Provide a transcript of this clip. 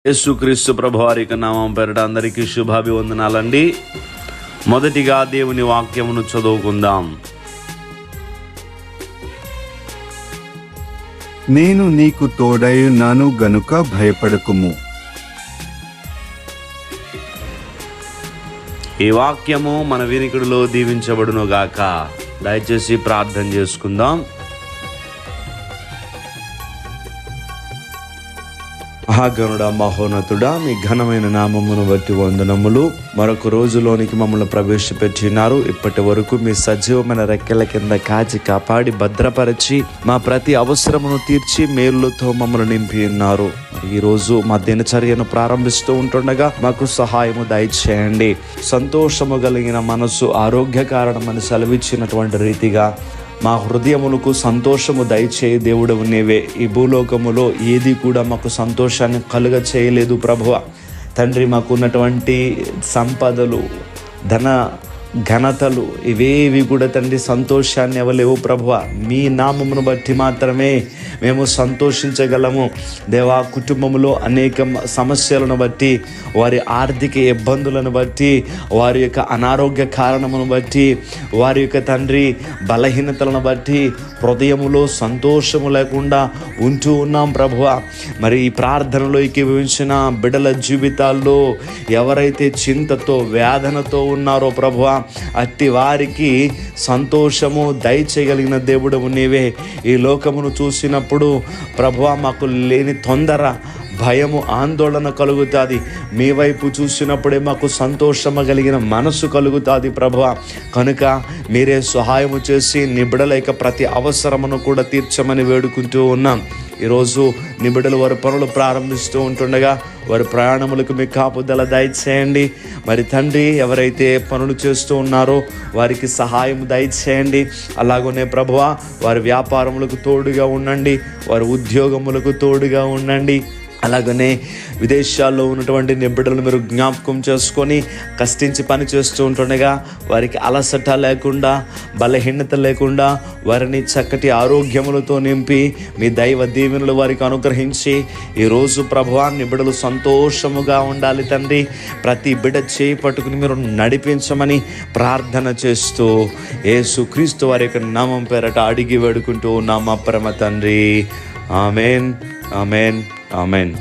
యేసుక్రీస్తు ప్రభువారి నామం పేరిట అందరికీ శుభాభివందనాలండి. మొదటిగా దేవుని వాక్యమును చదువుకుందాం. నేను నీకు తోడైయున్నాను గనుక భయపడకుము. ఈ వాక్యము మన వినికిడిలో దీవించబడును గాక. దయచేసి ప్రార్థన చేసుకుందాం. మహాగణుడా, మహోన్నతుడా, మీ ఘనమైన నామమును బట్టి వందనములు. మరొక రోజులోనికి మమ్మల్ని ప్రవేశపెట్టినారు. ఇప్పటి వరకు మీ సజీవమైన రెక్కల కింద కాచి కాపాడి భద్రపరిచి మా ప్రతి అవసరమును తీర్చి మేలులతో మమ్మల్ని నింపి ఉన్నారు. ఈ రోజు మా దినచర్యను ప్రారంభిస్తూ ఉంటుండగా మాకు సహాయము దయచేయండి. సంతోషము కలిగిన మనసు ఆరోగ్యకారణమని సెలవిచ్చినటువంటి రీతిగా మా హృదయములకు సంతోషము దయచేయి దేవుడవు నీవే. ఈ భూలోకములో ఏది కూడా మాకు సంతోషాన్ని కలుగ చేయలేదు ప్రభువా. తండ్రి, మాకున్నటువంటి సంపదలు, ధన ఘనతలు ఇవేవి కూడా తండ్రి సంతోషాన్ని ఇవ్వలేవు ప్రభువా. మీ నామమును బట్టి మాత్రమే మేము సంతోషించగలము దేవా. కుటుంబంలో అనేక సమస్యలను బట్టి, వారి ఆర్థిక ఇబ్బందులను బట్టి, వారి యొక్క అనారోగ్య కారణమును బట్టి, వారి యొక్క తండ్రి బలహీనతలను బట్టి హృదయములో సంతోషము లేకుండా ఉంటూ ఉన్నాం ప్రభువా. మరి ఈ ప్రార్థనలో ఏకీభవించిన బిడ్డల జీవితాల్లో ఎవరైతే చింతతో వేదనతో ఉన్నారో ప్రభువా, అట్టి వారికి సంతోషము దయచేయగలిగిన దేవుడవు నీవే. ఈ లోకమును చూసినప్పుడు ప్రభువా, మాకు లేని తొందర, భయము, ఆందోళన కలుగుతుంది. మీ వైపు చూసినప్పుడే మాకు సంతోషము కలిగిన మనసు కలుగుతుంది ప్రభువా. కనుక మీరే సహాయము చేసి నీ బిడ్డల యొక్క ప్రతి అవసరమును కూడా తీర్చమని వేడుకుంటూ ఉన్నాం. ఈరోజు నీ బిడ్డలు వారి పనులు ప్రారంభిస్తూ ఉంటుండగా వారి ప్రయాణములకు మీ కాపుదల దయచేయండి. మరి తండ్రి, ఎవరైతే పనులు చేస్తూ ఉన్నారో వారికి సహాయం దయచేయండి. అలాగనే ప్రభువా, వారి వ్యాపారములకు తోడుగా ఉండండి, వారి ఉద్యోగములకు తోడుగా ఉండండి. అలాగనే విదేశాల్లో ఉన్నటువంటి నిబిడలను మీరు జ్ఞాపకం చేసుకొని కష్టించి పని చేస్తూ ఉంటుండగా వారికి అలసట లేకుండా, బలహీనత లేకుండా వారిని చక్కటి ఆరోగ్యములతో నింపి మీ దైవ దీవెనలు వారికి అనుగ్రహించి ఈరోజు ప్రభువా నిబిడలు సంతోషముగా ఉండాలి తండ్రి. ప్రతి బిడ్డ చేయి పట్టుకుని మీరు నడిపించమని ప్రార్థన చేస్తూ యేసుక్రీస్తు వారి యొక్క నామం పేరట అడిగి వేడుకుంటూ ఉన్నాం మా పరమ తండ్రి. Amen, amen, amen.